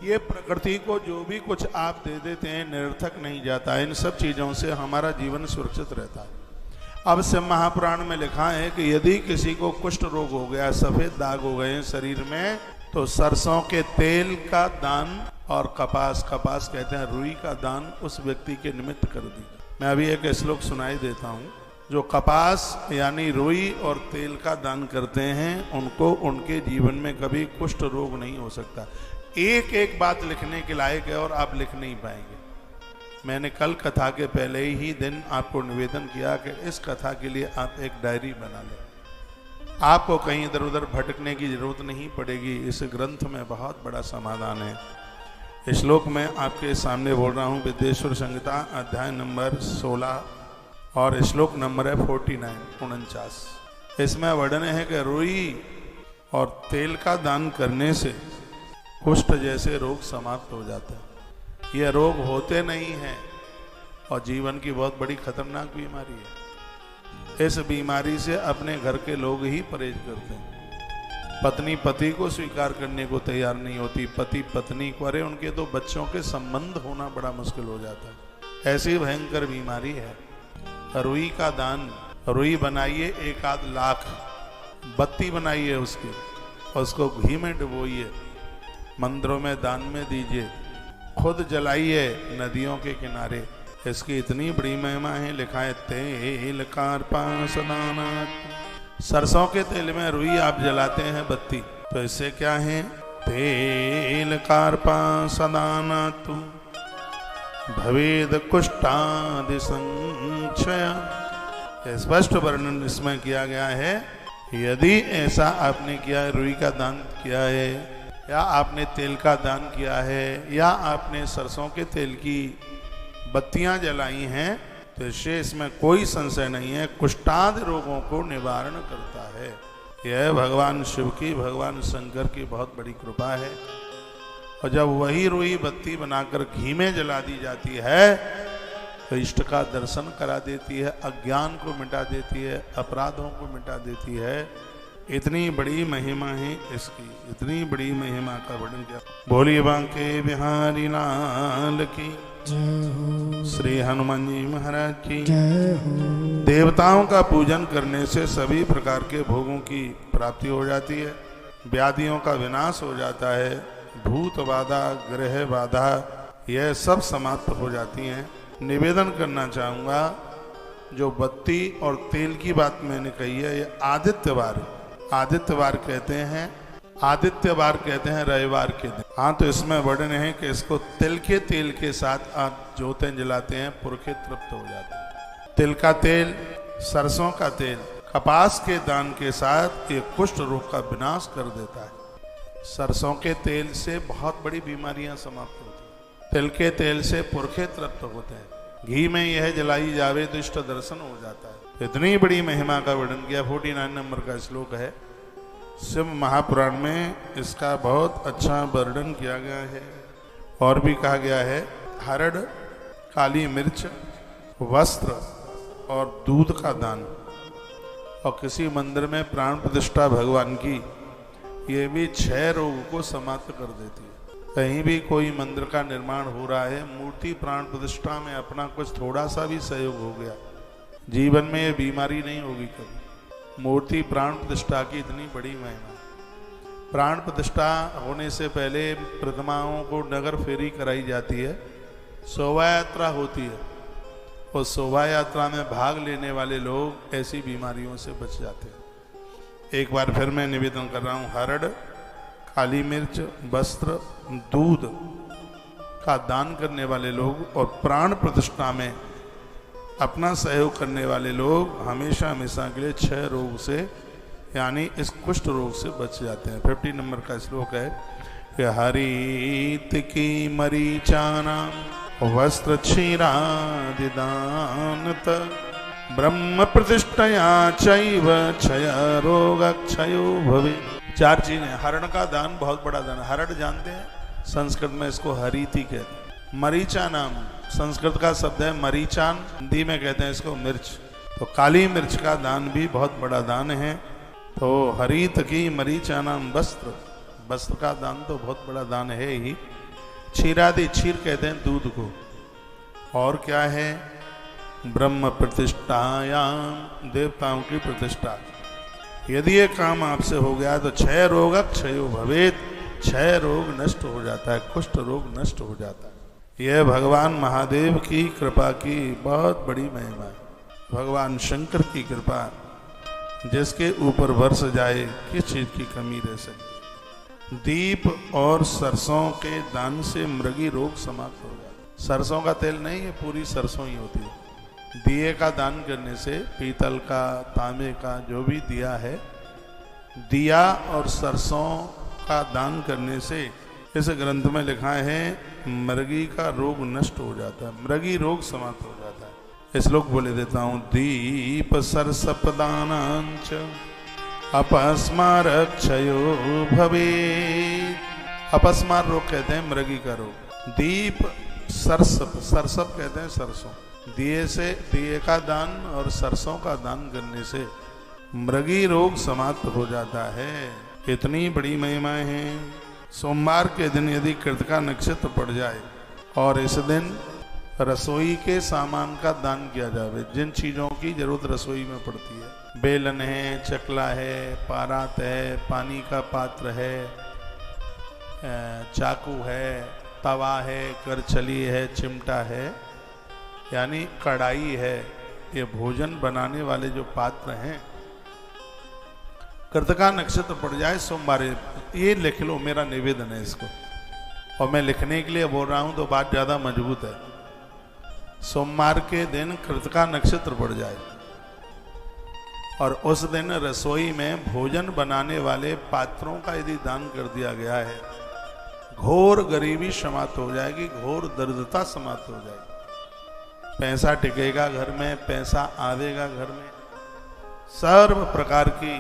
ये प्रकृति को जो भी कुछ आप दे देते हैं निरर्थक नहीं जाता है। इन सब चीज़ों से हमारा जीवन सुरक्षित रहता है। अब से महापुराण में लिखा है कि यदि किसी को कुष्ठ रोग हो गया, सफ़ेद दाग हो गए शरीर में, तो सरसों के तेल का दान और कपास कहते हैं रुई का दान उस व्यक्ति के निमित्त कर दी। मैं अभी एक श्लोक सुनाई देता हूँ। जो कपास यानी रुई और तेल का दान करते हैं उनको उनके जीवन में कभी कुष्ठ रोग नहीं हो सकता। एक एक बात लिखने के लायक है और आप लिख नहीं पाएंगे। मैंने कल कथा के पहले ही दिन आपको निवेदन किया कि इस कथा के लिए आप एक डायरी बना लें। आपको कहीं इधर उधर भटकने की जरूरत नहीं पड़ेगी। इस ग्रंथ में बहुत बड़ा समाधान है। श्लोक में आपके सामने बोल रहा हूँ। विद्येश्वर संहिता अध्याय नंबर 16 और श्लोक नंबर है 49। इसमें वर्णन है कि रुई और तेल का दान करने से कुष्ठ जैसे रोग समाप्त हो जाते हैं। ये रोग होते नहीं हैं और जीवन की बहुत बड़ी खतरनाक बीमारी है। इस बीमारी से अपने घर के लोग ही परहेज करते हैं। पत्नी पति को स्वीकार करने को तैयार नहीं होती, पति पत्नी को, अरे उनके तो बच्चों के संबंध होना बड़ा मुश्किल हो जाता है। ऐसी भयंकर बीमारी है। रुई का दान, रुई बनाइए 1 लाख, बत्ती बनाइए उसकी, उसको घी में डुबोइए, मंदिरों में दान में दीजिए, खुद जलाइए नदियों के किनारे। इसकी इतनी बड़ी महिमा है। लिखा है तेल कार्पण सदाना। सरसों के तेल में रुई आप जलाते हैं बत्ती, तो इससे क्या है? तेल कार्पण सदाना तु भवेद कुष्ठादि संक्षय। स्पष्ट वर्णन इसमें किया गया है। यदि ऐसा आपने किया है, रुई का दान किया है, या आपने तेल का दान किया है, या आपने सरसों के तेल की बत्तियां जलाई हैं, तो इसमें कोई संशय नहीं है, कुष्ठादि रोगों को निवारण करता है। यह भगवान शिव की, भगवान शंकर की बहुत बड़ी कृपा है। और जब वही रुई बत्ती बनाकर घी में जला दी जाती है तो इष्ट का दर्शन करा देती है, अज्ञान को मिटा देती है, अपराधों को मिटा देती है। इतनी बड़ी महिमा है इसकी, इतनी बड़ी महिमा का वर्णन किया। बोलिए बांके बिहारी लाल की, श्री हनुमान जी महाराज की। देवताओं का पूजन करने से सभी प्रकार के भोगों की प्राप्ति हो जाती है, व्याधियों का विनाश हो जाता है, भूत बाधा, ग्रह बाधा, यह सब समाप्त हो जाती हैं। निवेदन करना चाहूँगा, जो बत्ती और तेल की बात मैंने कही है, ये आदित्यवार कहते हैं, आदित्यवार कहते हैं रविवार के दिन। हाँ, तो इसमें वर्णन है कि इसको तिल के तेल के साथ आप जोतें जलाते हैं, पुरखे तृप्त हो जाते हैं। तिल का तेल, सरसों का तेल, कपास के दान के साथ ये कुष्ठ रोग का विनाश कर देता है। सरसों के तेल से बहुत बड़ी बीमारियां समाप्त होती हैं। तिल के तेल से पुरखे तृप्त होते हैं। घी में यह जलाई जावे तो इष्ट दर्शन हो जाता है। इतनी बड़ी महिमा का वर्णन किया। 49 नंबर का श्लोक है। शिव महापुराण में इसका बहुत अच्छा वर्णन किया गया है। और भी कहा गया है, हरड़, काली मिर्च, वस्त्र और दूध का दान, और किसी मंदिर में प्राण प्रतिष्ठा भगवान की, ये भी 6 रोग को समाप्त कर देती है। कहीं भी कोई मंदिर का निर्माण हो रहा है, मूर्ति प्राण प्रतिष्ठा में अपना कुछ थोड़ा सा भी सहयोग हो गया, जीवन में ये बीमारी नहीं होगी कभी। मूर्ति प्राण प्रतिष्ठा की इतनी बड़ी महिमा। प्राण प्रतिष्ठा होने से पहले प्रतिमाओं को नगर फेरी कराई जाती है, शोभा यात्रा होती है, और शोभा यात्रा में भाग लेने वाले लोग ऐसी बीमारियों से बच जाते हैं। एक बार फिर मैं निवेदन कर रहा हूँ, हरड़, काली मिर्च, वस्त्र, दूध का दान करने वाले लोग और प्राण प्रतिष्ठा में अपना सहयोग करने वाले लोग हमेशा हमेशा के लिए 6 रोग से, यानी इस कुष्ठ रोग से बच जाते हैं। 50 नंबर का श्लोक है कि हरित की मरीचाना वस्त्र क्षीरादिदानत ब्रह्म प्रतिष्ठया चैव क्षय रोग क्षयो भवे। 4 चीजें। हरण का दान बहुत बड़ा दान। हरण जानते हैं, संस्कृत में इसको हरीति कहते हैं। मरीचा नाम संस्कृत का शब्द है मरीचान, हिंदी में कहते हैं इसको मिर्च। तो काली मिर्च का दान भी बहुत बड़ा दान है। तो हरित की मरीचा नाम वस्त्र, वस्त्र का दान तो बहुत बड़ा दान है ही। क्षीरादि, क्षीर कहते हैं दूध को। और क्या है? ब्रह्म प्रतिष्ठायाम, देवताओं की प्रतिष्ठा। यदि ये काम आपसे हो गया तो क्षय रोग क्षयो भवेत, क्षय रोग नष्ट हो जाता है, कुष्ठ रोग नष्ट हो जाता है। यह भगवान महादेव की कृपा की बहुत बड़ी महिमा है। भगवान शंकर की कृपा जिसके ऊपर बरस जाए, किस चीज की कमी रह सकती। दीप और सरसों के दान से मृगी रोग समाप्त हो जाता। सरसों का तेल नहीं है, पूरी सरसों ही होती है। दिए का दान करने से, पीतल का, तांबे का, जो भी दिया है, दिया और सरसों का दान करने से, इस ग्रंथ में लिखा है, मृगी का रोग नष्ट हो जाता है, मृगी रोग समाप्त हो जाता है। श्लोक बोले देता हूं। दीप सरसपदानांच अपस्मार क्षयो भवे। अपस्मार रोग कहते हैं मृगी का रोग। दीप सरसप, सरसप कहते हैं सरसों। दिए से, दिए का दान और सरसों का दान करने से मृगी रोग समाप्त हो जाता है। इतनी बड़ी महिमाएं हैं। सोमवार के दिन यदि कृतिका नक्षत्र पड़ जाए और इस दिन रसोई के सामान का दान किया जाए, जिन चीज़ों की जरूरत रसोई में पड़ती है, बेलन है, चकला है, पारात है, पानी का पात्र है, चाकू है, तवा है, करछली है, चिमटा है, यानी कढ़ाई है, ये भोजन बनाने वाले जो पात्र हैं, कृतिका नक्षत्र पड़ जाए सोमवार, ये लिख लो, मेरा निवेदन है इसको। और मैं लिखने के लिए बोल रहा हूं तो बात ज्यादा मजबूत है। सोमवार के दिन कृतिका नक्षत्र पड़ जाए और उस दिन रसोई में भोजन बनाने वाले पात्रों का यदि दान कर दिया गया है, घोर गरीबी समाप्त हो जाएगी, घोर दरिद्रता समाप्त हो जाएगी। पैसा टिकेगा घर में, पैसा आवेगा घर में, सर्व प्रकार की